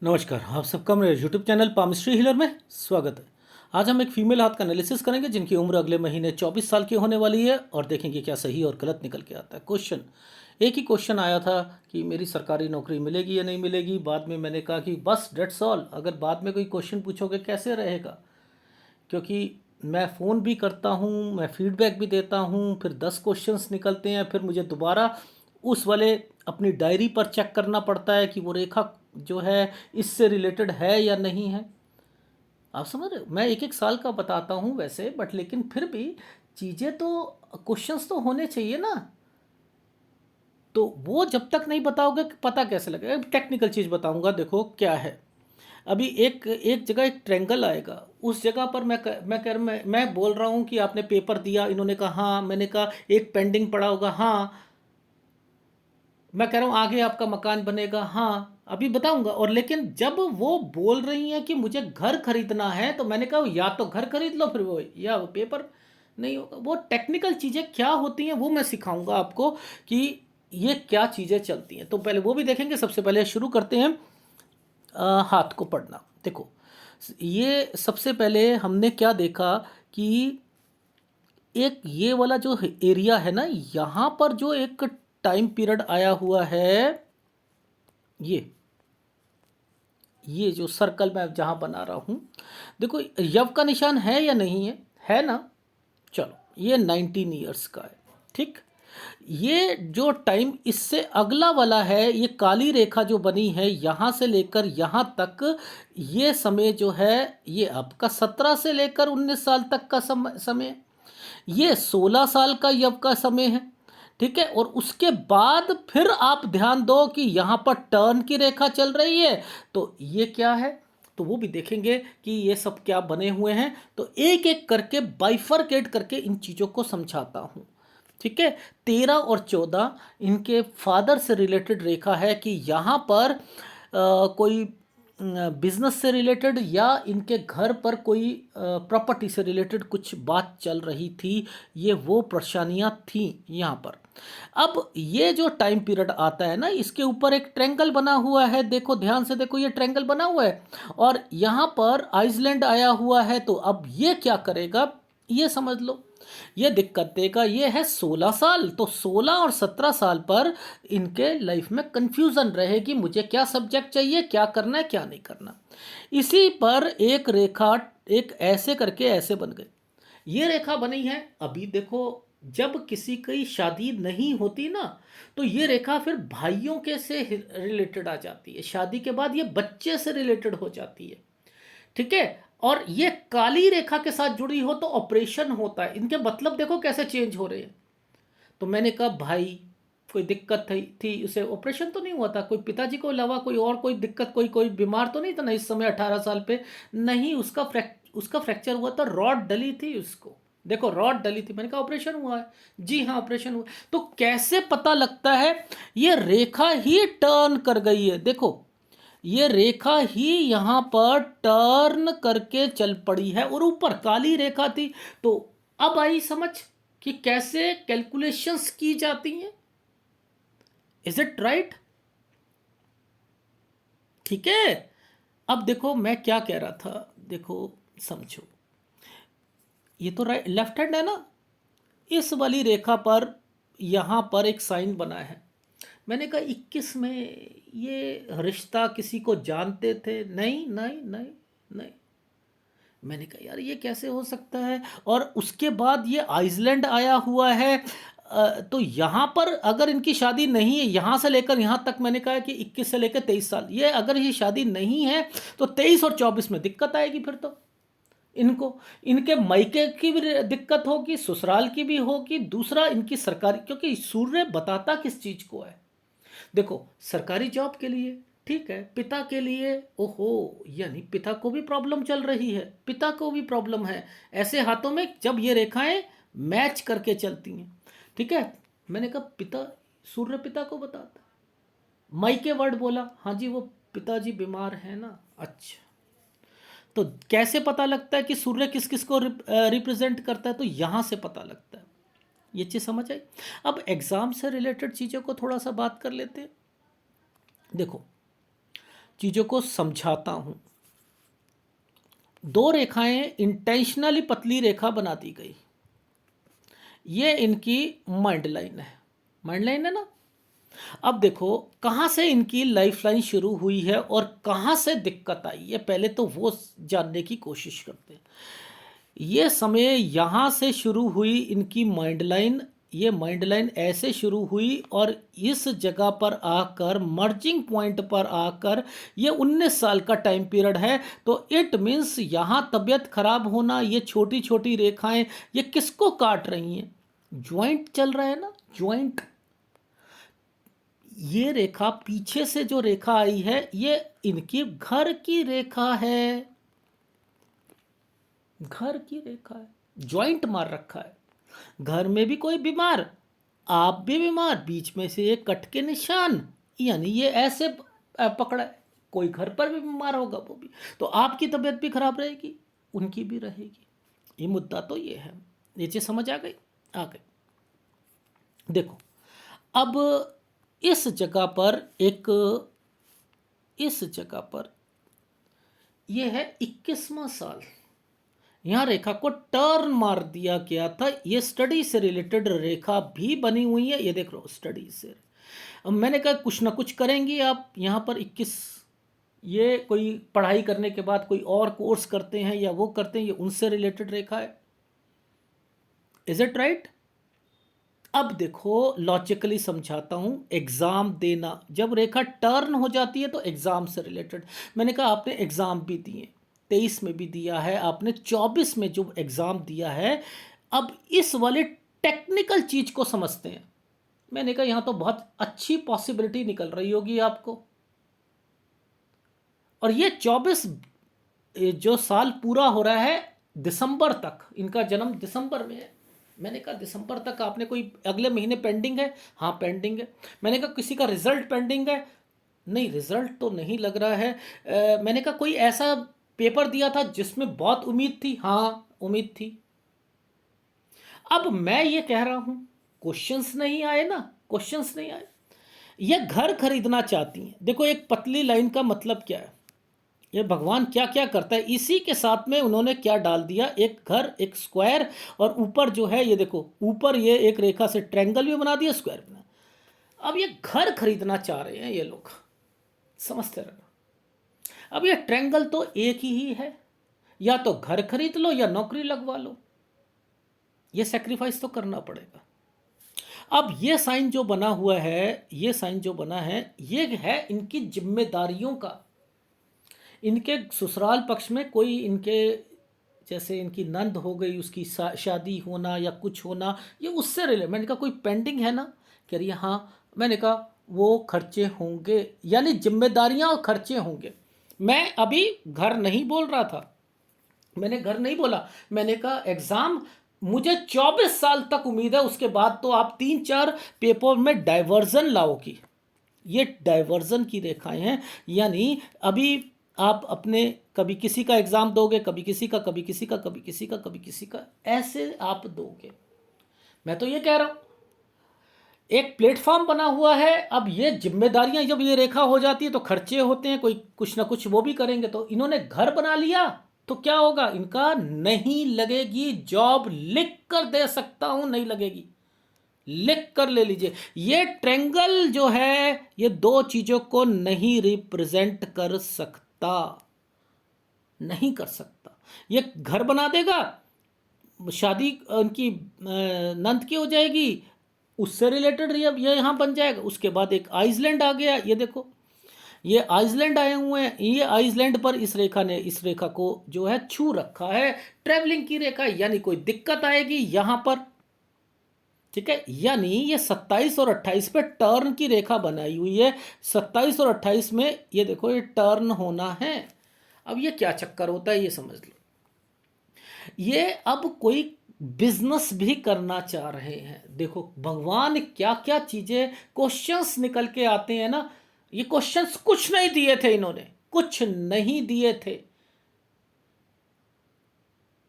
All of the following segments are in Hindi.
नमस्कार, आप सबका मेरे यूट्यूब चैनल पामिस्ट्री हीलर में स्वागत है। आज हम एक फीमेल हाथ का एनालिसिस करेंगे जिनकी उम्र अगले महीने 24 साल की होने वाली है और देखेंगे क्या सही और गलत निकल के आता है। क्वेश्चन एक ही क्वेश्चन आया था कि मेरी सरकारी नौकरी मिलेगी या नहीं मिलेगी। बाद में मैंने कहा कि बस डेट्स ऑल, अगर बाद में कोई क्वेश्चन पूछोगे कैसे रहेगा, क्योंकि मैं फ़ोन भी करता हूँ, मैं फीडबैक भी देता हूँ, फिर 10 क्वेश्चंस निकलते हैं, फिर मुझे दोबारा उस वाले अपनी डायरी पर चेक करना पड़ता है कि वो रेखा जो है इससे रिलेटेड है या नहीं है। आप समझ रहे हो, मैं एक एक साल का बताता हूँ वैसे, बट लेकिन फिर भी चीज़ें तो, क्वेश्चंस तो होने चाहिए ना। तो वो जब तक नहीं बताओगे पता कैसे लगेगा। टेक्निकल चीज़ बताऊंगा, देखो क्या है। अभी एक एक जगह एक ट्रेंगल आएगा, उस जगह पर मैं बोल रहा हूँ कि आपने पेपर दिया, इन्होंने कहा हाँ, मैंने कहा एक पेंडिंग पड़ा होगा, हाँ। मैं कह रहा हूँ आगे आपका मकान बनेगा, हाँ अभी बताऊंगा। और लेकिन जब वो बोल रही हैं कि मुझे घर खरीदना है, तो मैंने कहा या तो घर खरीद लो, फिर वो या वो पेपर नहीं होगा। वो टेक्निकल चीज़ें क्या होती हैं वो मैं सिखाऊंगा आपको कि ये क्या चीज़ें चलती हैं। तो पहले वो भी देखेंगे। सबसे पहले शुरू करते हैं हाथ को पढ़ना। देखो, ये सबसे पहले हमने क्या देखा कि एक ये वाला जो एरिया है ना, यहाँ पर जो एक टाइम पीरियड आया हुआ है, ये ये जो सर्कल मैं जहाँ बना रहा हूँ, देखो यव का निशान है या नहीं है ना। चलो, ये 19 ईयर्स का है, ठीक। ये जो टाइम इससे अगला वाला है, ये काली रेखा जो बनी है यहाँ से लेकर यहाँ तक, ये समय जो है ये आपका 17 से लेकर 19 साल तक का समय। ये 16 साल का यव का समय है, ठीक है। और उसके बाद फिर आप ध्यान दो कि यहाँ पर टर्न की रेखा चल रही है, तो ये क्या है, तो वो भी देखेंगे कि ये सब क्या बने हुए हैं। तो एक एक करके बाइफरकेट करके इन चीज़ों को समझाता हूँ, ठीक है। 13 और 14 इनके फादर से रिलेटेड रेखा है कि यहाँ पर कोई बिजनेस से रिलेटेड या इनके घर पर कोई प्रॉपर्टी से रिलेटेड कुछ बात चल रही थी। ये वो परेशानियाँ थी यहाँ पर। अब ये जो टाइम पीरियड आता है ना, इसके ऊपर एक ट्रेंगल बना हुआ है, देखो ध्यान से देखो, ये ट्रेंगल बना हुआ है और यहाँ पर आइसलैंड आया हुआ है। तो अब ये क्या करेगा, ये समझ लो। ये दिक्कत देगा, ये है 16 साल, तो 16 और 17 साल पर इनके लाइफ में कंफ्यूजन रहेगी, मुझे क्या सब्जेक्ट चाहिए, क्या करना है क्या नहीं करना। इसी पर एक रेखा, एक ऐसे करके ऐसे बन गई। ये रेखा बनी है। अभी देखो, जब किसी की शादी नहीं होती ना, तो ये रेखा फिर भाइयों के से रिलेटेड आ जाती है, शादी के बाद ये बच्चे से रिलेटेड हो जाती है, ठीक है। और ये काली रेखा के साथ जुड़ी हो तो ऑपरेशन होता है। इनके मतलब देखो कैसे चेंज हो रहे हैं। तो मैंने कहा भाई कोई दिक्कत थी उसे ऑपरेशन तो नहीं हुआ था, कोई पिताजी को अलावा कोई और कोई दिक्कत, कोई कोई बीमार तो नहीं था ना इस समय 18 साल पे। नहीं, उसका फ्रैक्चर हुआ था, रॉड डली थी उसको, देखो रॉड डली थी। मैंने कहा ऑपरेशन हुआ है, जी हाँ ऑपरेशन हुआ। तो कैसे पता लगता है, ये रेखा ही टर्न कर गई है, देखो ये रेखा ही यहाँ पर टर्न करके चल पड़ी है और ऊपर काली रेखा थी। तो अब आई समझ कि कैसे कैलकुलेशंस की जाती हैं। Is it right? ठीक है। अब देखो मैं क्या कह रहा था, देखो समझो, ये तो राइट लेफ्ट हैंड है ना, इस वाली रेखा पर यहाँ पर एक साइन बना है। मैंने कहा 21 में ये रिश्ता किसी को जानते थे? नहीं नहीं नहीं नहीं। मैंने कहा यार ये कैसे हो सकता है। और उसके बाद ये आइसलैंड आया हुआ है। तो यहाँ पर अगर इनकी शादी नहीं है, यहाँ से लेकर यहाँ तक मैंने कहा कि 21 से लेकर 23 साल, ये अगर ये शादी नहीं है तो 23 और 24 में दिक्कत आएगी। फिर तो इनको, इनके मायके की भी दिक्कत होगी, ससुराल की भी होगी, दूसरा इनकी सरकारी, क्योंकि सूर्य बताता किस चीज़ को है। देखो सरकारी जॉब के लिए ठीक है, पिता के लिए ओहो, यानी पिता को भी प्रॉब्लम चल रही है, पिता को भी प्रॉब्लम है। ऐसे हाथों में जब ये रेखाएं मैच करके चलती हैं, ठीक है। मैंने कहा पिता, सूर्य पिता को बताता, माई के वर्ड बोला, हाँ जी वो पिताजी बीमार है ना। अच्छा, तो कैसे पता लगता है कि सूर्य किस किस को रिप्रेजेंट करता है, तो यहाँ से पता लगता है। ये चीज़ समझ आई। अब एग्ज़ाम से रिलेटेड चीज़ों को थोड़ा सा बात कर लेते हैं। देखो चीज़ों को समझाता हूँ। दो रेखाएं इंटेंशनली पतली रेखा बना दी गई, ये इनकी माइंड लाइन है। माइंड लाइन है ना। अब देखो कहाँ से इनकी लाइफ लाइन शुरू हुई है और कहाँ से दिक्कत आई है, पहले तो वो जानने की कोशिश करते हैं। ये समय यहाँ से शुरू हुई इनकी माइंड लाइन, ये माइंड लाइन ऐसे शुरू हुई और इस जगह पर आकर मर्जिंग पॉइंट पर आकर ये 19 साल का टाइम पीरियड है। तो इट मीन्स यहाँ तबीयत खराब होना, ये छोटी छोटी रेखाएं ये किसको काट रही हैं? ज्वाइंट चल रहा है ना, ज्वाइंट। ये रेखा पीछे से जो रेखा आई है ये इनकी घर की रेखा है, घर की रेखा है, ज्वाइंट मार रखा है। घर में भी कोई बीमार, आप भी बीमार, बीच में से एक कट के निशान, यानी ये ऐसे पकड़ा है। कोई घर पर भी बीमार होगा वो भी, तो आपकी तबीयत भी खराब रहेगी, उनकी भी रहेगी। ये मुद्दा तो ये है। ये चीज समझ आ गई? आ गई। देखो अब इस जगह पर इस जगह पर यह है 21वां साल। यहाँ रेखा को टर्न मार दिया गया था। ये स्टडी से रिलेटेड रेखा भी बनी हुई है, ये देख लो स्टडी से। अब मैंने कहा कुछ ना कुछ करेंगे आप यहाँ पर 21, ये कोई पढ़ाई करने के बाद कोई और कोर्स करते हैं या वो करते हैं, ये उनसे रिलेटेड रेखा है। Is it right? अब देखो लॉजिकली समझाता हूं। एग्जाम देना, जब रेखा टर्न हो जाती है तो एग्जाम से रिलेटेड। मैंने कहा आपने एग्जाम भी दिए, 23 में भी दिया है आपने, 24 में जो एग्जाम दिया है। अब इस वाले टेक्निकल चीज को समझते हैं। मैंने कहा यहां तो बहुत अच्छी पॉसिबिलिटी निकल रही होगी आपको। और ये 24 जो साल पूरा हो रहा है दिसंबर तक, इनका जन्म दिसंबर में है। मैंने कहा दिसंबर तक आपने कोई अगले महीने पेंडिंग है? हाँ पेंडिंग है। मैंने कहा किसी का रिजल्ट पेंडिंग है? नहीं रिजल्ट तो नहीं लग रहा है। मैंने कहा कोई ऐसा पेपर दिया था जिसमें बहुत उम्मीद थी? हाँ उम्मीद थी। अब मैं ये कह रहा हूं क्वेश्चंस नहीं आए ना, क्वेश्चंस नहीं आए। ये घर खरीदना चाहती हैं। देखो एक पतली लाइन का मतलब क्या है, ये भगवान क्या क्या करता है। इसी के साथ में उन्होंने क्या डाल दिया, एक घर, एक स्क्वायर, और ऊपर जो है ये देखो ऊपर ये एक रेखा से ट्रायंगल भी बना दिया, स्क्वायर बना। अब ये घर खरीदना चाह रहे हैं ये लोग, समझते रहना। अब ये ट्रायंगल तो एक ही है, या तो घर खरीद लो या नौकरी लगवा लो, ये सेक्रीफाइस तो करना पड़ेगा। अब ये साइन जो बना हुआ है, ये साइन जो बना है, ये है इनकी जिम्मेदारियों का। इनके ससुराल पक्ष में कोई इनके जैसे इनकी नंद हो गई, उसकी शादी होना या कुछ होना, ये उससे रिलेटेड। मैंने कहा कोई पेंडिंग है ना, कह रही है हाँ। मैंने कहा वो खर्चे होंगे, यानी जिम्मेदारियां और खर्चे होंगे। मैं अभी घर नहीं बोल रहा था, मैंने घर नहीं बोला। मैंने कहा एग्जाम मुझे 24 साल तक उम्मीद है, उसके बाद तो आप 3-4 पेपर में डाइवर्जन लाओगी। ये डाइवर्जन की रेखाएं हैं, यानी अभी आप अपने कभी किसी का एग्जाम दोगे, कभी किसी का, कभी किसी का, कभी किसी का, कभी किसी का, ऐसे आप दोगे। मैं तो ये कह रहा हूं एक प्लेटफॉर्म बना हुआ है। अब ये जिम्मेदारियां जब ये रेखा हो जाती है तो खर्चे होते हैं, कोई कुछ ना कुछ वो भी करेंगे। तो इन्होंने घर बना लिया तो क्या होगा, इनका नहीं लगेगी जॉब। लिख कर दे सकता हूं, नहीं लगेगी, लिख कर ले लीजिए। ये ट्रायंगल जो है ये दो चीजों को नहीं रिप्रेजेंट कर सकता, नहीं कर सकता। ये घर बना देगा, शादी उनकी नंद की हो जाएगी, उससे रिलेटेड ये यहां बन जाएगा। उसके बाद एक आइसलैंड आ गया, ये देखो ये आइसलैंड आए हुए हैं। ये आइसलैंड पर इस रेखा ने इस रेखा को जो है छू रखा है, ट्रेवलिंग की रेखा, यानी कोई दिक्कत आएगी यहां पर। ठीक है, यानी ये 27 और 28 पे टर्न की रेखा बनाई हुई है। 27 और 28 में ये देखो ये टर्न होना है। अब ये क्या चक्कर होता है ये समझ लो। ये अब कोई बिजनेस भी करना चाह रहे हैं। देखो भगवान क्या क्या चीजें, क्वेश्चंस निकल के आते हैं ना। ये क्वेश्चंस कुछ नहीं दिए थे इन्होंने, कुछ नहीं दिए थे।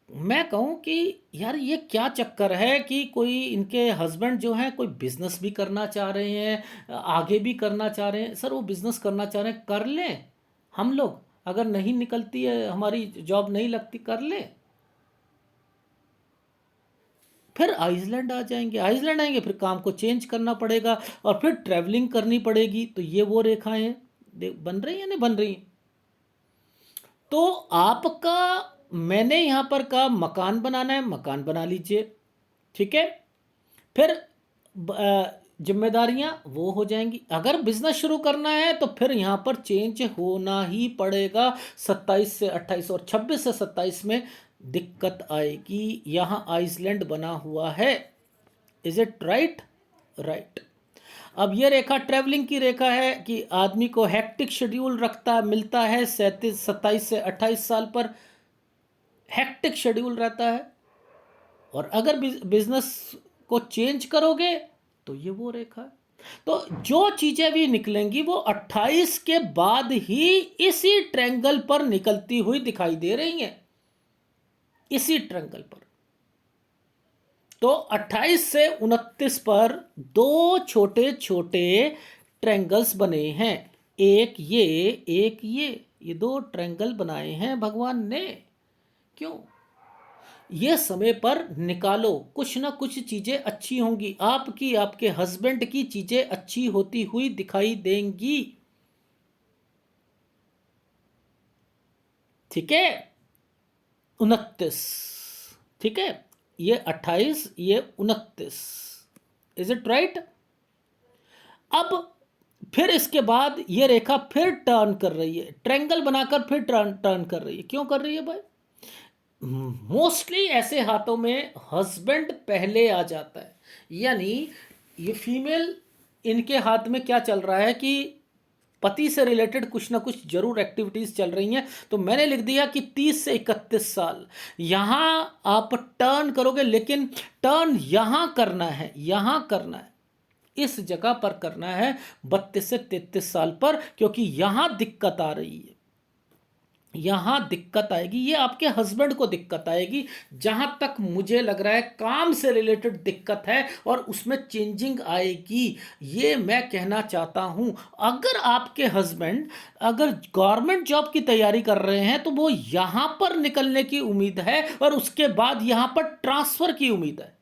मैं कहूं कि यार ये क्या चक्कर है कि कोई इनके हस्बैंड जो हैं कोई बिजनेस भी करना चाह रहे हैं, आगे भी करना चाह रहे हैं। सर वो बिजनेस करना चाह रहे हैं, कर लें, हम लोग अगर नहीं निकलती है, हमारी जॉब नहीं लगती, कर ले, फिर आइसलैंड आ जाएंगे, आइसलैंड आएंगे, फिर काम को चेंज करना पड़ेगा और फिर ट्रैवलिंग करनी पड़ेगी। तो ये वो रेखाएं हैं, बन रही हैं, नहीं बन रही हैं? तो आपका, मैंने यहां पर कहा मकान बनाना है, मकान बना लीजिए, ठीक है। फिर जिम्मेदारियां वो हो जाएंगी। अगर बिजनेस शुरू करना है तो फिर यहां पर चेंज होना ही पड़ेगा। 27 से 28 और 26 से 27 में दिक्कत आएगी। यहां आइसलैंड बना हुआ है। Is it right? राइट। अब ये रेखा ट्रैवलिंग की रेखा है कि आदमी को हेक्टिक शेड्यूल रखता मिलता है 27 से 28 साल पर हेक्टिक शेड्यूल रहता है। और अगर बिजनेस को चेंज करोगे तो ये वो रेखा है। तो जो चीजें भी निकलेंगी वो 28 के बाद ही इसी ट्रायंगल पर निकलती हुई दिखाई दे रही हैं, इसी ट्रायंगल पर। तो 28 से 29 पर दो छोटे छोटे ट्रायंगल्स बने हैं, एक ये दो ट्रायंगल बनाए हैं भगवान ने। क्यों? ये समय पर निकालो, कुछ ना कुछ चीजें अच्छी होंगी आपकी, आपके हस्बैंड की चीजें अच्छी होती हुई दिखाई देंगी, ठीक है। 29, ठीक है, ये 28, ये 29। Is it right? अब फिर इसके बाद ये रेखा फिर टर्न कर रही है, ट्रायंगल बनाकर फिर टर्न कर रही है। क्यों कर रही है भाई? मोस्टली ऐसे हाथों में हस्बैंड पहले आ जाता है, यानी ये फीमेल, इनके हाथ में क्या चल रहा है कि पति से रिलेटेड कुछ ना कुछ जरूर एक्टिविटीज चल रही हैं। तो मैंने लिख दिया कि 30 से 31 साल यहां आप टर्न करोगे, लेकिन टर्न यहां करना है, यहां करना है, इस जगह पर करना है 32 से 33 साल पर, क्योंकि यहां दिक्कत आ रही है, यहां दिक्कत आएगी। ये आपके हस्बैंड को दिक्कत आएगी, जहां तक मुझे लग रहा है काम से रिलेटेड दिक्कत है और उसमें चेंजिंग आएगी, ये मैं कहना चाहता हूं। अगर आपके हस्बैंड अगर गवर्नमेंट जॉब की तैयारी कर रहे हैं तो वो यहां पर निकलने की उम्मीद है और उसके बाद यहां पर ट्रांसफर की उम्मीद है।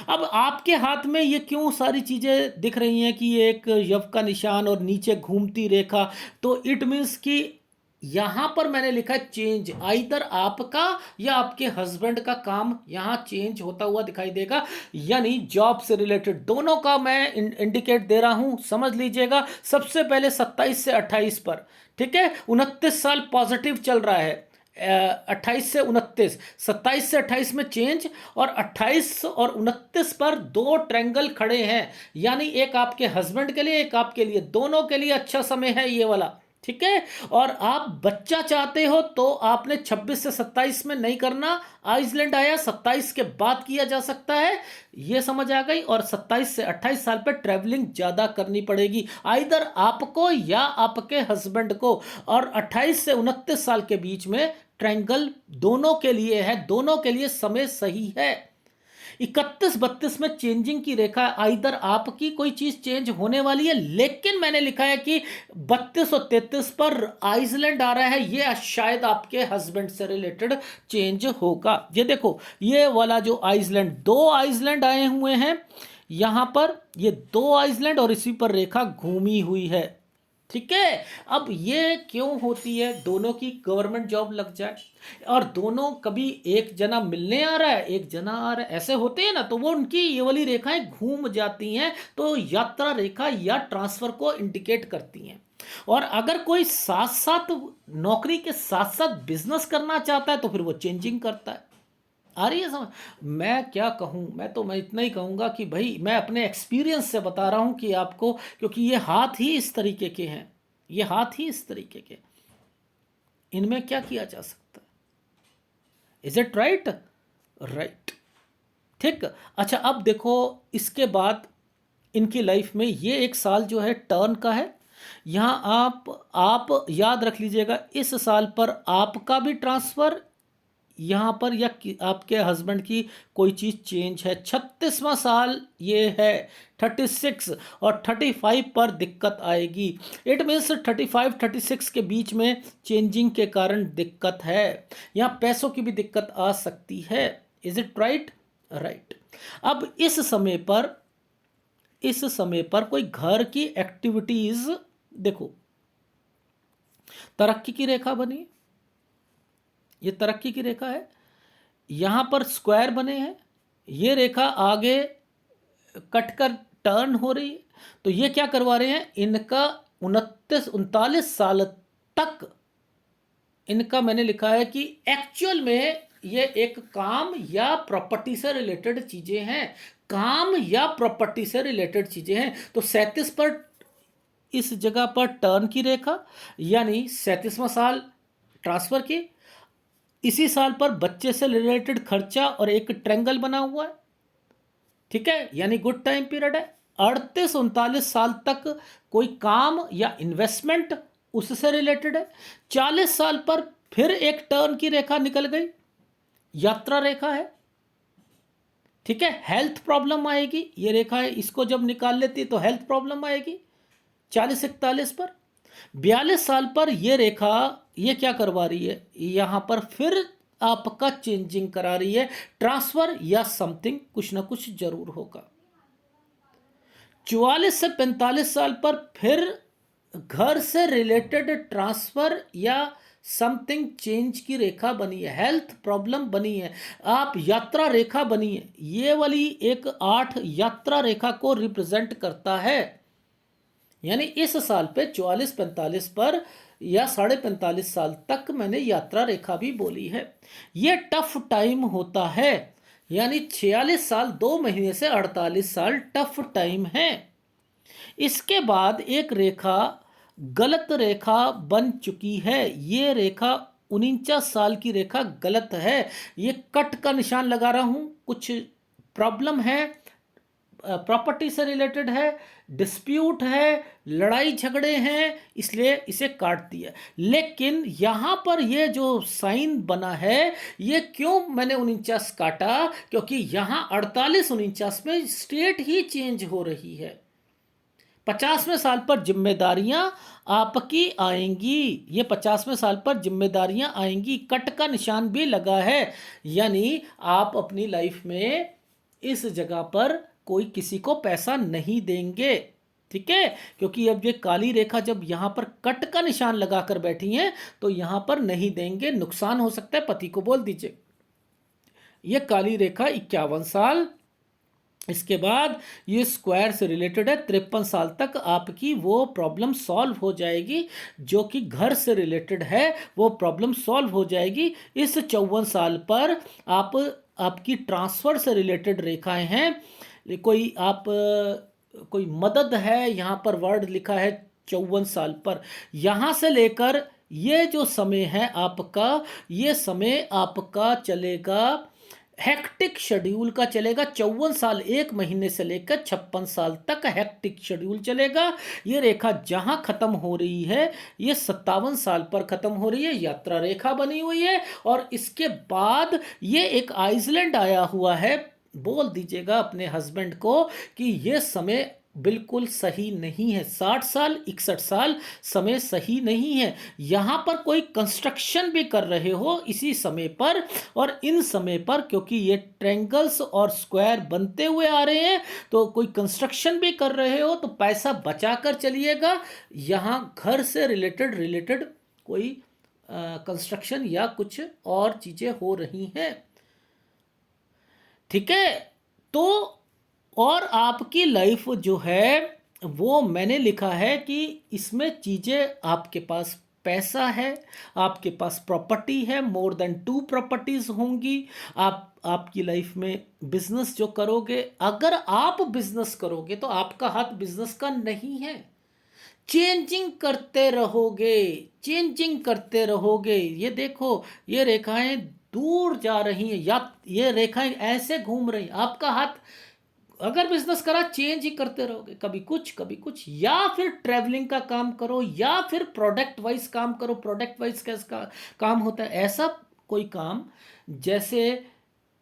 अब आपके हाथ में ये क्यों सारी चीजें दिख रही हैं कि एक यव का निशान और नीचे घूमती रेखा, तो इट मीन्स कि यहां पर मैंने लिखा है चेंज, आइदर आपका या आपके हस्बैंड का काम यहां चेंज होता हुआ दिखाई देगा, यानी जॉब से रिलेटेड दोनों का मैं इंडिकेट दे रहा हूं, समझ लीजिएगा। सबसे पहले 27 से 28 पर, ठीक है, 29 साल पॉजिटिव चल रहा है, 28 से 29, 27 से 28 में चेंज, और 28 और 29 पर दो ट्रायंगल खड़े हैं, यानी एक आपके हस्बैंड के लिए, एक आपके लिए, दोनों के लिए अच्छा समय है ये वाला, ठीक है। और आप बच्चा चाहते हो तो आपने 26 से 27 में नहीं करना, आइसलैंड आया 27 के बाद किया जा सकता है, ये समझ आ गई। और 27 से 28 साल पर ट्रैवलिंग ज्यादा करनी पड़ेगी, आइदर आपको या आपके हस्बैंड को। और 28 से 29 साल के बीच में ट्रायंगल दोनों के लिए है, दोनों के लिए समय सही है। 31-32 में चेंजिंग की रेखा, आइदर आपकी कोई चीज चेंज होने वाली है, लेकिन मैंने लिखा है कि 32 और 33 पर आइसलैंड आ रहा है, ये शायद आपके हस्बैंड से रिलेटेड चेंज होगा। ये देखो, ये वाला जो आइसलैंड, दो आइसलैंड आए हुए हैं यहां पर, ये दो आइसलैंड और इसी पर रेखा घूमी हुई है, ठीक है। अब ये क्यों होती है? दोनों की गवर्नमेंट जॉब लग जाए और दोनों, कभी एक जना मिलने आ रहा है, एक जना आ रहा है, ऐसे होते हैं ना, तो वो उनकी ये वाली रेखाएं घूम जाती हैं, तो यात्रा रेखा या ट्रांसफर को इंडिकेट करती हैं। और अगर कोई साथ साथ नौकरी के साथ साथ बिजनेस करना चाहता है तो फिर वो चेंजिंग करता है। आ रही है समझ? मैं क्या कहूँ, मैं इतना ही कहूँगा कि भाई मैं अपने एक्सपीरियंस से बता रहा हूँ कि आपको, क्योंकि ये हाथ ही इस तरीके के हैं, ये हाथ ही इस तरीके के, इनमें क्या किया जा सकता है? Is it right? राइट, ठीक। अच्छा, अब देखो, इसके बाद इनकी लाइफ में ये एक साल जो है टर्न का है। यहाँ आप याद रख लीजिएगा, इस साल पर आपका भी ट्रांसफर यहाँ पर या आपके हस्बैंड की कोई चीज़ चेंज है। 36वां साल ये है 36 और 35 पर दिक्कत आएगी। इट मीन्स 35 36 के बीच में चेंजिंग के कारण दिक्कत है। यहाँ पैसों की भी दिक्कत आ सकती है। Is it right? राइट। अब इस समय पर कोई घर की एक्टिविटीज देखो, तरक्की की रेखा बनी, ये तरक्की की रेखा है। यहां पर स्क्वायर बने हैं, ये रेखा आगे कट कर टर्न हो रही है। तो ये क्या करवा रहे हैं, इनका 39 साल तक इनका मैंने लिखा है कि एक्चुअल में ये एक काम या प्रॉपर्टी से रिलेटेड चीजें हैं, काम या प्रॉपर्टी से रिलेटेड चीजें हैं। तो 37 पर इस जगह पर टर्न की रेखा, यानी 37वां साल ट्रांसफर की, इसी साल पर बच्चे से रिलेटेड खर्चा और एक ट्रेंगल बना हुआ है। ठीक है, यानी गुड टाइम पीरियड है। 38-39 साल तक कोई काम या इन्वेस्टमेंट उससे रिलेटेड है। 40 साल पर फिर एक टर्न की रेखा निकल गई, यात्रा रेखा है। ठीक है, हेल्थ प्रॉब्लम आएगी, ये रेखा है, इसको जब निकाल लेती है तो हेल्थ प्रॉब्लम आएगी 40-41 पर। 42 साल पर ये रेखा ये क्या करवा रही है, यहां पर फिर आपका चेंजिंग करा रही है, ट्रांसफर या समथिंग, कुछ ना कुछ जरूर होगा। 44 से 45 साल पर फिर घर से रिलेटेड ट्रांसफर या समथिंग चेंज की रेखा बनी है, हेल्थ प्रॉब्लम बनी है, आप यात्रा रेखा बनी है। ये वाली एक 8 यात्रा रेखा को रिप्रेजेंट करता है। यानी इस साल पे 44-45 पर या 45.5 साल तक मैंने यात्रा रेखा भी बोली है। ये टफ टाइम होता है, यानी 46 साल 2 महीने से 48 साल टफ टाइम है। इसके बाद एक रेखा गलत रेखा बन चुकी है। ये रेखा 49 साल की रेखा गलत है। ये कट का निशान लगा रहा हूं, कुछ प्रॉब्लम है, प्रॉपर्टी से रिलेटेड है, डिस्प्यूट है, लड़ाई झगड़े हैं, इसलिए इसे काट दिया। लेकिन यहां पर ये जो साइन बना है, ये क्यों मैंने 49 काटा, क्योंकि यहां 48-49 में स्टेट ही चेंज हो रही है। 50वें साल पर जिम्मेदारियां आपकी आएंगी, ये 50वें साल पर जिम्मेदारियां आएंगी, कट का निशान भी लगा है। यानी आप अपनी लाइफ में इस जगह पर कोई किसी को पैसा नहीं देंगे। ठीक है, क्योंकि अब ये काली रेखा जब यहां पर कट का निशान लगाकर बैठी है तो यहां पर नहीं देंगे, नुकसान हो सकता है, पति को बोल दीजिए। ये काली रेखा 51 साल, इसके बाद ये स्क्वायर से रिलेटेड है, 53 साल तक आपकी वो प्रॉब्लम सॉल्व हो जाएगी, जो कि घर से रिलेटेड है, वो प्रॉब्लम सॉल्व हो जाएगी। इस 54 साल पर आपकी ट्रांसफर से रिलेटेड रेखाएं हैं, कोई मदद है, यहाँ पर वर्ड लिखा है 54 साल पर। यहाँ से लेकर ये जो समय है आपका, ये समय आपका चलेगा, हेक्टिक शेड्यूल का चलेगा। 54 साल 1 महीने से लेकर 56 साल तक हेक्टिक शेड्यूल चलेगा। ये रेखा जहां खत्म हो रही है, ये 57 साल पर खत्म हो रही है, यात्रा रेखा बनी हुई है। और इसके बाद ये एक आइसलैंड आया हुआ है। बोल दीजिएगा अपने हस्बैंड को कि ये समय बिल्कुल सही नहीं है, 60 साल 61 साल समय सही नहीं है। यहां पर कोई कंस्ट्रक्शन भी कर रहे हो इसी समय पर, और इन समय पर क्योंकि ये ट्रायंगल्स और स्क्वायर बनते हुए आ रहे हैं, तो कोई कंस्ट्रक्शन भी कर रहे हो तो पैसा बचा कर चलिएगा। यहां घर से रिलेटेड कोई कंस्ट्रक्शन या कुछ और चीजें हो रही हैं। ठीक है, तो और आपकी लाइफ जो है वो मैंने लिखा है कि इसमें चीज़ें, आपके पास पैसा है, आपके पास प्रॉपर्टी है, मोर देन 2 प्रॉपर्टीज होंगी। आपकी लाइफ में बिजनेस जो करोगे, अगर आप बिजनेस करोगे तो आपका हाथ बिजनेस का नहीं है, चेंजिंग करते रहोगे, चेंजिंग करते रहोगे। ये देखो, ये रेखाएं दूर जा रही हैं या ये रेखाएं ऐसे घूम रही, आपका हाथ अगर बिजनेस करा चेंज ही करते रहोगे, कभी कुछ कभी कुछ, या फिर ट्रैवलिंग का काम करो, या फिर प्रोडक्ट वाइज काम करो। प्रोडक्ट वाइज कैसे काम होता है, ऐसा कोई काम, जैसे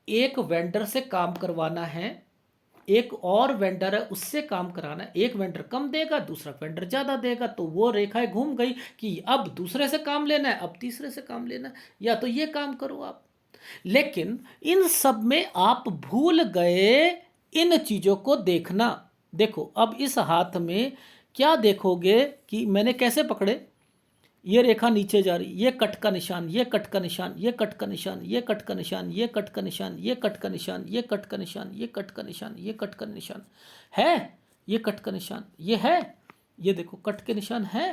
एक वेंडर से काम करवाना है, एक और वेंडर है उससे काम कराना है, एक वेंडर कम देगा दूसरा वेंडर ज़्यादा देगा, तो वो रेखाएं घूम गई कि अब दूसरे से काम लेना है, अब तीसरे से काम लेना है, या तो ये काम करो आप। लेकिन इन सब में आप भूल गए इन चीज़ों को देखना। देखो अब इस हाथ में क्या देखोगे कि मैंने कैसे पकड़े, ये रेखा नीचे जा रही, ये कट का निशान, ये कट का निशान, ये कट का निशान, ये कट का निशान, ये कट का निशान, ये कट का निशान, ये कट का निशान, ये कट का निशान, ये कट का निशान है, ये कट का निशान, ये है, ये देखो कट के निशान है।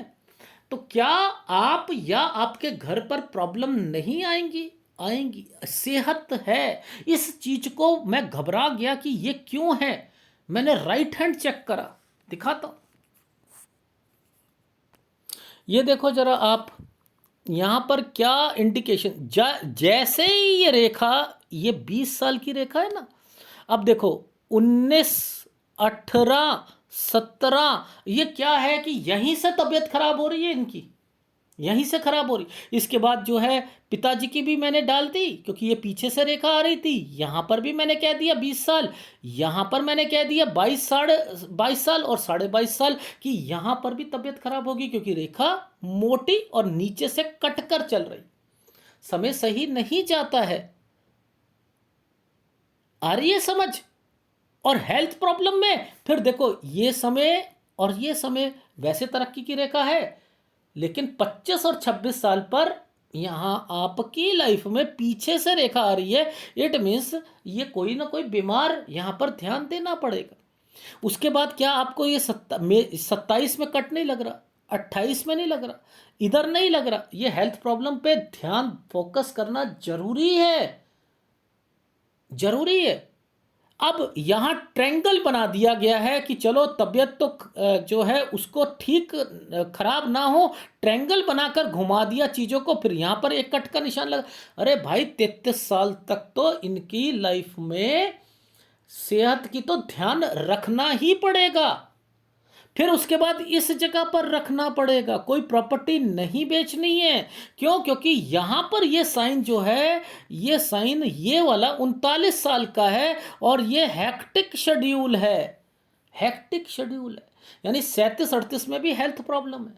तो क्या आप या आपके घर पर प्रॉब्लम नहीं आएंगी? आएंगी। सेहत है, इस चीज को मैं घबरा गया कि ये क्यों है, मैंने राइट हैंड चेक करा, दिखाता हूं। ये देखो जरा आप, यहां पर क्या इंडिकेशन, जैसे ही ये रेखा, ये 20 साल की रेखा है ना, अब देखो 19, 18, 17, ये क्या है कि यहीं से तबीयत खराब हो रही है इनकी, यहीं से खराब हो रही। इसके बाद जो है पिताजी की भी मैंने डाल दी, क्योंकि ये पीछे से रेखा आ रही थी, यहां पर भी मैंने कह दिया 20 साल, यहां पर मैंने कह दिया 22, 22.5 साल और 22.5 साल की, यहां पर भी तबीयत खराब होगी क्योंकि रेखा मोटी और नीचे से कटकर चल रही, समय सही नहीं जाता है। आ रही है समझ? और हेल्थ प्रॉब्लम में फिर देखो ये समय और ये समय वैसे तरक्की की रेखा है, लेकिन 25 और 26 साल पर यहां आपकी लाइफ में पीछे से रेखा आ रही है। इट मीन्स ये कोई ना कोई बीमार, यहां पर ध्यान देना पड़ेगा। उसके बाद क्या आपको ये 27 में कट नहीं लग रहा, 28 में नहीं लग रहा, इधर नहीं लग रहा, ये हेल्थ प्रॉब्लम पे ध्यान फोकस करना जरूरी है, जरूरी है। अब यहां ट्रेंगल बना दिया गया है कि चलो तबीयत तो जो है उसको ठीक खराब ना हो, ट्रेंगल बनाकर घुमा दिया चीजों को, फिर यहां पर एक कट का निशान लगा। अरे भाई 33 साल तक तो इनकी लाइफ में सेहत की तो ध्यान रखना ही पड़ेगा, फिर उसके बाद इस जगह पर रखना पड़ेगा, कोई प्रॉपर्टी नहीं बेचनी है। क्यों? क्योंकि यहां पर ये साइन जो है, ये साइन ये वाला 39 साल का है और ये हैक्टिक शेड्यूल है, हैक्टिक शेड्यूल है, यानी 37 38 में भी हेल्थ प्रॉब्लम है।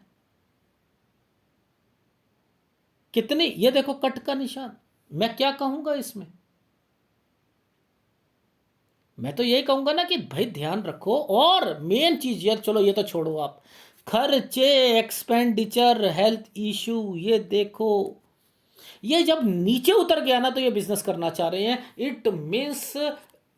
कितनी, ये देखो कट का निशान, मैं क्या कहूंगा इसमें, मैं तो यही कहूंगा ना कि भाई ध्यान रखो। और मेन चीज यार, चलो ये तो छोड़ो आप, खर्चे, एक्सपेंडिचर, हेल्थ इशू, ये देखो, ये जब नीचे उतर गया ना तो ये बिजनेस करना चाह रहे हैं। इट मीन्स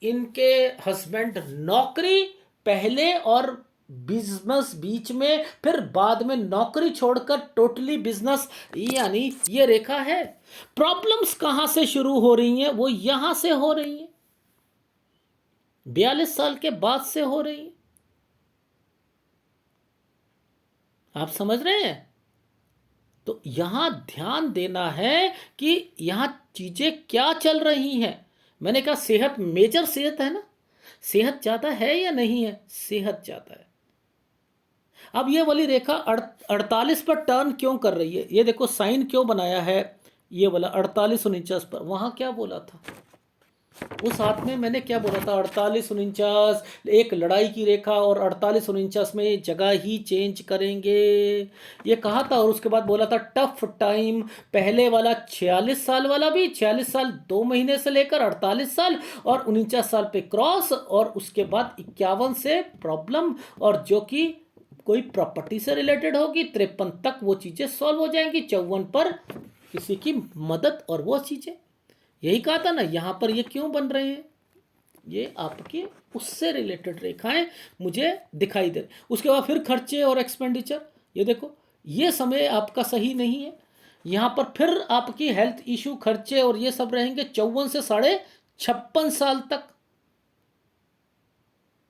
इनके हस्बैंड नौकरी पहले और बिजनेस बीच में, फिर बाद में नौकरी छोड़कर टोटली बिजनेस, यानी ये रेखा है। प्रॉब्लम्स कहां से शुरू हो रही हैं? वो यहां से हो रही हैं, 42 साल के बाद से हो रही है। आप समझ रहे हैं? तो यहां ध्यान देना है कि यहां चीजें क्या चल रही हैं। मैंने कहा सेहत, मेजर सेहत है ना, सेहत ज्यादा है या नहीं है? सेहत ज्यादा है। अब ये वाली रेखा 48 पर टर्न क्यों कर रही है? ये देखो साइन क्यों बनाया है, ये वाला 48 49 पर। वहां क्या बोला था उस हाथ में, मैंने क्या बोला था? 48 49, एक लड़ाई की रेखा, और 48 49 में जगह ही चेंज करेंगे, ये कहा था। और उसके बाद बोला था टफ टाइम, पहले वाला 46 साल वाला भी, 46 साल 2 महीने से लेकर 48 साल और 49 साल पे क्रॉस, और उसके बाद 51 से प्रॉब्लम, और जो कि कोई प्रॉपर्टी से रिलेटेड होगी, 53 तक वो चीजें सॉल्व हो जाएंगी, 54 पर किसी की मदद और वो चीजें। यही कहा था ना, यहां पर ये क्यों बन रहे हैं, ये आपके उससे रिलेटेड रेखाएं मुझे दिखाई दे रही। उसके बाद फिर खर्चे और एक्सपेंडिचर, ये देखो ये समय आपका सही नहीं है, यहां पर फिर आपकी हेल्थ इशू, खर्चे और ये सब रहेंगे 54 से 56.5 साल तक,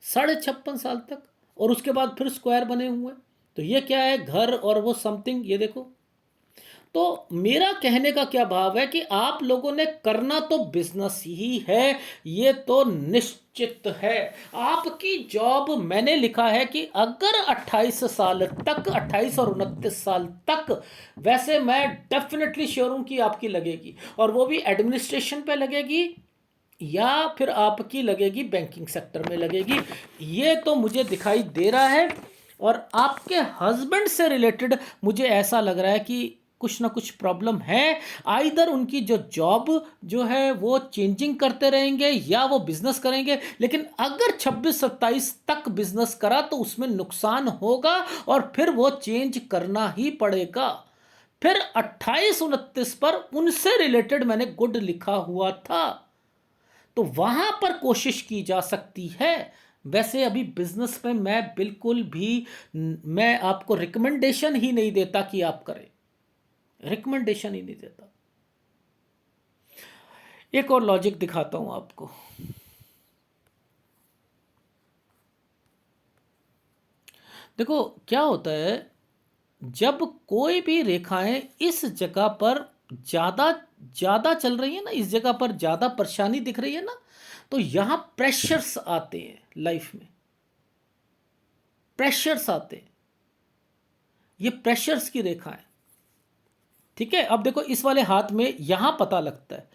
56.5 साल तक। और उसके बाद फिर स्क्वायर बने हुए, तो ये क्या है? घर और वो समथिंग, ये देखो। तो मेरा कहने का क्या भाव है कि आप लोगों ने करना तो बिजनेस ही है, ये तो निश्चित है। आपकी जॉब, मैंने लिखा है कि अगर 28 साल तक, 28 और 29 साल तक, वैसे मैं डेफिनेटली श्योर हूं कि आपकी लगेगी, और वो भी एडमिनिस्ट्रेशन पे लगेगी या फिर आपकी लगेगी बैंकिंग सेक्टर में लगेगी, ये तो मुझे दिखाई दे रहा है। और आपके हस्बैंड से रिलेटेड मुझे ऐसा लग रहा है कि कुछ ना कुछ प्रॉब्लम है। आइदर उनकी जो जॉब जो है वो चेंजिंग करते रहेंगे या वो बिजनेस करेंगे, लेकिन अगर 26-27 तक बिजनेस करा तो उसमें नुकसान होगा और फिर वो चेंज करना ही पड़ेगा। फिर 28-29 पर उनसे रिलेटेड मैंने गुड लिखा हुआ था, तो वहां पर कोशिश की जा सकती है। वैसे अभी बिजनेस में मैं बिल्कुल भी, मैं आपको रिकमेंडेशन ही नहीं देता कि आप करें, रिकमेंडेशन ही नहीं देता। एक और लॉजिक दिखाता हूं आपको। देखो क्या होता है, जब कोई भी रेखाएं इस जगह पर ज्यादा ज्यादा चल रही है ना, इस जगह पर ज्यादा परेशानी दिख रही है ना, तो यहां प्रेशर्स आते हैं लाइफ में, प्रेशर्स आते हैं, ये प्रेशर्स की रेखा है। ठीक है, अब देखो इस वाले हाथ में यहां पता लगता है,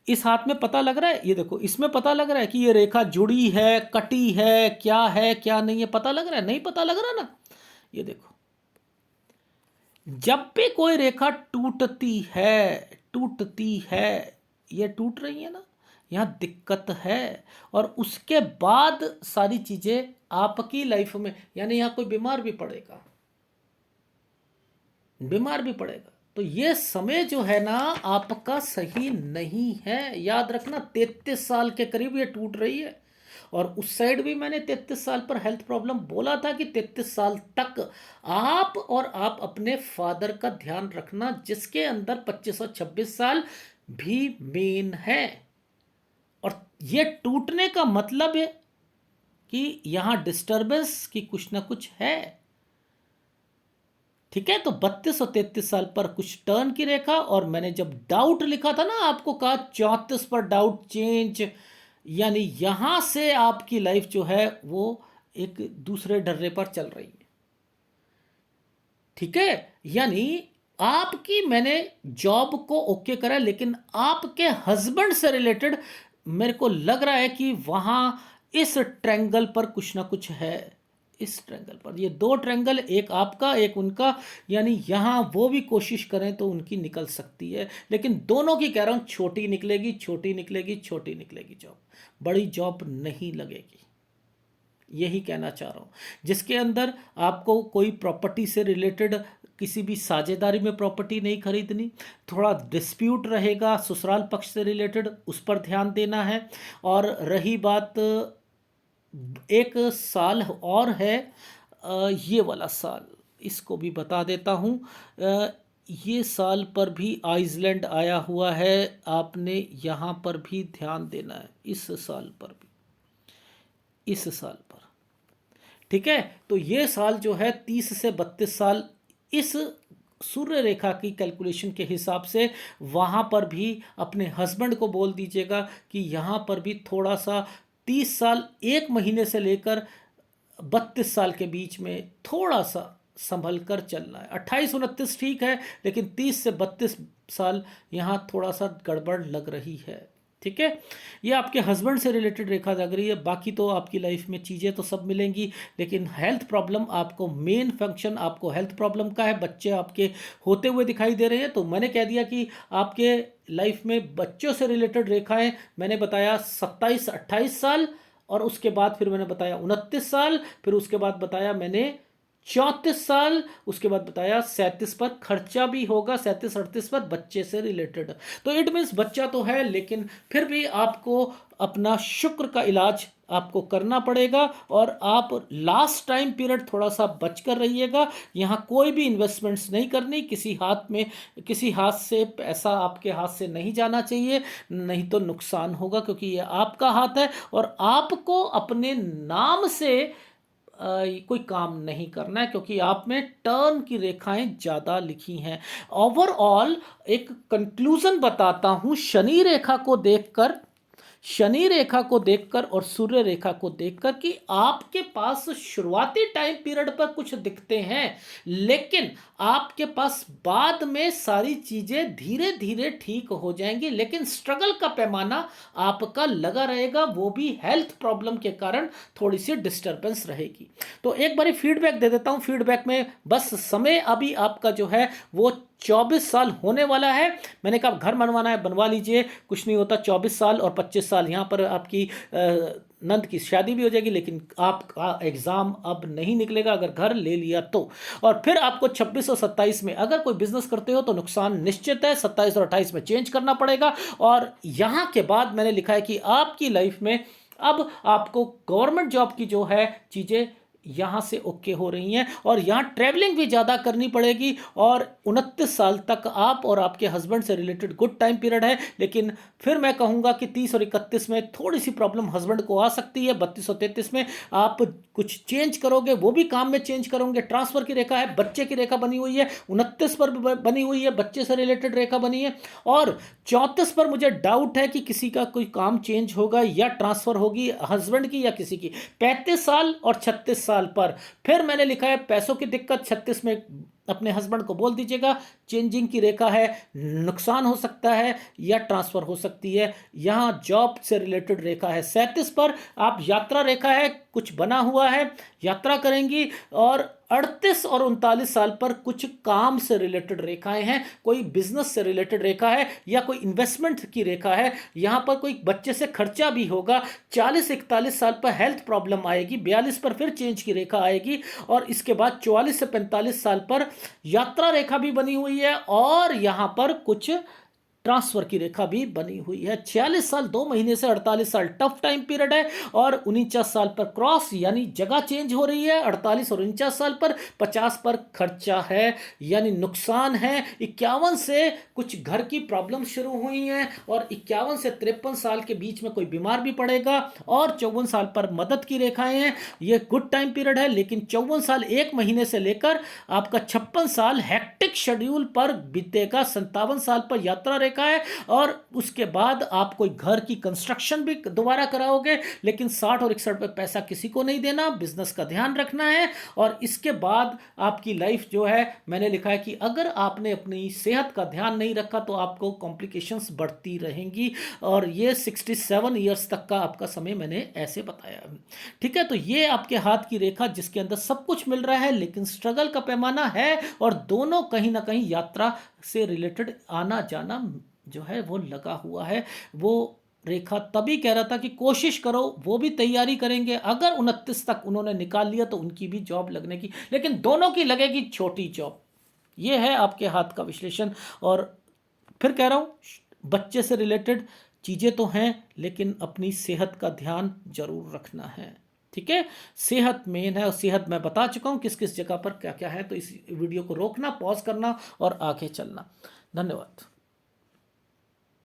इस हाथ में पता लग रहा है, ये देखो इसमें पता लग रहा है कि ये रेखा जुड़ी है, कटी है क्या नहीं है, पता लग रहा है, नहीं पता लग रहा ना। ये देखो, जब भी कोई रेखा टूटती है, ये टूट रही है ना, यहां दिक्कत है। और उसके बाद सारी चीजें आपकी लाइफ में, यानी यहां कोई बीमार भी पड़ेगा, बीमार भी पड़ेगा। तो ये समय जो है ना आपका सही नहीं है, याद रखना। 33 साल के करीब ये टूट रही है, और उस साइड भी मैंने 33 साल पर हेल्थ प्रॉब्लम बोला था कि 33 साल तक आप अपने फादर का ध्यान रखना, जिसके अंदर 25 और 26 साल भी मेन है। और ये टूटने का मतलब है कि यहां डिस्टरबेंस की कुछ ना कुछ है। ठीक है, तो 32 और 33 साल पर कुछ टर्न की रेखा, और मैंने जब डाउट लिखा था ना, आपको कहा 34 पर डाउट चेंज, यानी यहां से आपकी लाइफ जो है वो एक दूसरे डर्रे पर चल रही है। ठीक है, यानी आपकी मैंने जॉब को ओके करा, लेकिन आपके हस्बैंड से रिलेटेड मेरे को लग रहा है कि वहां इस ट्रैंगल पर कुछ ना कुछ है। इस ट्रैंगल पर, ये दो ट्रैंगल, एक आपका एक उनका, यानी यहां वो भी कोशिश करें तो उनकी निकल सकती है, लेकिन दोनों की कह रहा हूं छोटी निकलेगी, छोटी निकलेगी, छोटी निकलेगी जॉब, बड़ी जॉब नहीं लगेगी। यही कहना चाह रहा हूँ, जिसके अंदर आपको कोई प्रॉपर्टी से रिलेटेड किसी भी साझेदारी में प्रॉपर्टी नहीं खरीदनी, थोड़ा डिस्प्यूट रहेगा ससुराल पक्ष से रिलेटेड, उस पर ध्यान देना है। और रही बात, एक साल और है, ये वाला साल, इसको भी बता देता हूँ। ये साल पर भी आइसलैंड आया हुआ है, आपने यहाँ पर भी ध्यान देना है, इस साल पर भी, इस साल पर। ठीक है, तो ये साल जो है 30 से 32 साल, इस सूर्य रेखा की कैलकुलेशन के हिसाब से वहाँ पर भी अपने हस्बैंड को बोल दीजिएगा कि यहाँ पर भी थोड़ा सा 30 साल 1 महीने से लेकर 32 साल के बीच में थोड़ा सा संभल कर चलना है। 28-29 ठीक है, लेकिन 30 से 32 साल यहाँ थोड़ा सा गड़बड़ लग रही है। ठीक है, ये आपके हस्बैंड से रिलेटेड रेखा लग रही है, बाकी तो आपकी लाइफ में चीज़ें तो सब मिलेंगी, लेकिन हेल्थ प्रॉब्लम, आपको मेन फंक्शन आपको हेल्थ प्रॉब्लम का है। बच्चे आपके होते हुए दिखाई दे रहे हैं, तो मैंने कह दिया कि आपके लाइफ में बच्चों से रिलेटेड रेखाएं, मैंने बताया 27-28 साल, और उसके बाद फिर मैंने बताया 29 साल, फिर उसके बाद बताया मैंने 34 साल, उसके बाद बताया 37 पर खर्चा भी होगा, 37-38 पर बच्चे से रिलेटेड। तो इट मीन्स बच्चा तो है, लेकिन फिर भी आपको अपना शुक्र का इलाज आपको करना पड़ेगा, और आप लास्ट टाइम पीरियड थोड़ा सा बच कर रहिएगा। यहाँ कोई भी इन्वेस्टमेंट्स नहीं करनी, किसी हाथ में, किसी हाथ से पैसा आपके हाथ से नहीं जाना चाहिए, नहीं तो नुकसान होगा, क्योंकि ये आपका हाथ है, और आपको अपने नाम से कोई काम नहीं करना है, क्योंकि आप में टर्न की रेखाएं ज़्यादा लिखी हैं। ओवरऑल एक कंक्लूजन बताता हूँ, शनि रेखा को देखकर और सूर्य रेखा को देखकर कि आपके पास शुरुआती टाइम पीरियड पर कुछ दिखते हैं, लेकिन आपके पास बाद में सारी चीजें धीरे धीरे ठीक हो जाएंगी, लेकिन स्ट्रगल का पैमाना आपका लगा रहेगा, वो भी हेल्थ प्रॉब्लम के कारण थोड़ी सी डिस्टरबेंस रहेगी। तो एक बारी फीडबैक दे देता हूं। फीडबैक में बस समय अभी आपका जो है वो 24 साल होने वाला है। मैंने कहा घर बनवाना है बनवा लीजिए, कुछ नहीं होता। 24 साल और 25 साल यहाँ पर आपकी नंद की शादी भी हो जाएगी, लेकिन आपका एग्जाम अब नहीं निकलेगा अगर घर ले लिया तो। और फिर आपको 26 और 27 में अगर कोई बिजनेस करते हो तो नुकसान निश्चित है। 27 और 28 में चेंज करना पड़ेगा। और यहाँ के बाद मैंने लिखा है कि आपकी लाइफ में अब आपको गवर्नमेंट जॉब की जो है चीज़ें यहाँ से ओके हो रही हैं, और यहाँ ट्रैवलिंग भी ज़्यादा करनी पड़ेगी। और 29 साल तक आप और आपके हस्बैंड से रिलेटेड गुड टाइम पीरियड है, लेकिन फिर मैं कहूँगा कि 30 और 31 में थोड़ी सी प्रॉब्लम हस्बैंड को आ सकती है। 32 और 33 में आप कुछ चेंज करोगे, वो भी काम में चेंज करोगे। ट्रांसफर की रेखा है, बच्चे की रेखा बनी हुई है, 29 पर बनी हुई है, बच्चे से रिलेटेड रेखा बनी है। और 34 पर मुझे डाउट है कि किसी का कोई काम चेंज होगा या ट्रांसफर होगी, हस्बैंड की या किसी की। 35 साल और 36 साल पर फिर मैंने लिखा है पैसों की दिक्कत। 36 में अपने हस्बैंड को बोल दीजिएगा, चेंजिंग की रेखा है, नुकसान हो सकता है या ट्रांसफर हो सकती है। यहां जॉब से रिलेटेड रेखा है। 37 पर आप यात्रा रेखा है, कुछ बना हुआ है, यात्रा करेंगी। और 38 और 39 साल पर कुछ काम से रिलेटेड रेखाएं हैं, कोई बिजनेस से रिलेटेड रेखा है या कोई इन्वेस्टमेंट की रेखा है। यहां पर कोई बच्चे से खर्चा भी होगा। 40-41 साल पर हेल्थ प्रॉब्लम आएगी। 42 पर फिर चेंज की रेखा आएगी। और इसके बाद 44 से 45 साल पर यात्रा रेखा भी बनी हुई है, और यहां पर कुछ ट्रांसफर की रेखा भी बनी हुई है। 46 साल 2 महीने से 48 साल टफ टाइम पीरियड है। और 49 साल पर क्रॉस यानी जगह चेंज हो रही है। 48 और 49 साल पर 50 पर खर्चा है यानी नुकसान है। 51 से कुछ घर की प्रॉब्लम शुरू हुई हैं, और 51 से 53 साल के बीच में कोई बीमार भी पड़ेगा। और 54 साल पर मदद की रेखाएं हैं। यह गुड टाइम पीरियड है, लेकिन 54 साल 1 महीने से लेकर आपका 56 साल हेक्टिक शेड्यूल पर बीतेगा। 57 साल पर यात्रा रेखा है, और उसके बाद आप कोई घर की कंस्ट्रक्शन भी दोबारा कराओगे, लेकिन 60 और 61 पे पैसा किसी को नहीं देना, बिजनेस का ध्यान रखना है। और इसके बाद आपकी लाइफ जो है, मैंने लिखा है कि अगर आपने अपनी सेहत का ध्यान नहीं रखा तो आपको कॉम्प्लिकेशंस बढ़ती रहेंगी। और ये 67 ईयर्स तक का आपका समय मैंने ऐसे बताया। ठीक है, तो ये आपके हाथ की रेखा जिसके अंदर सब कुछ मिल रहा है, लेकिन स्ट्रगल का पैमाना है, और दोनों कहीं ना कहीं यात्रा से रिलेटेड आना जाना जो है वो लगा हुआ है। वो रेखा तभी कह रहा था कि कोशिश करो, वो भी तैयारी करेंगे। अगर 29 तक उन्होंने निकाल लिया तो उनकी भी जॉब लगने की, लेकिन दोनों की लगेगी छोटी जॉब। ये है आपके हाथ का विश्लेषण। और फिर कह रहा हूं, बच्चे से रिलेटेड चीज़ें तो हैं, लेकिन अपनी सेहत का ध्यान जरूर रखना है। ठीक है, सेहत मेन है, और सेहत मैं बता चुका हूं किस किस जगह पर क्या क्या है। तो इस वीडियो को रोकना, पॉज करना और आगे चलना। धन्यवाद।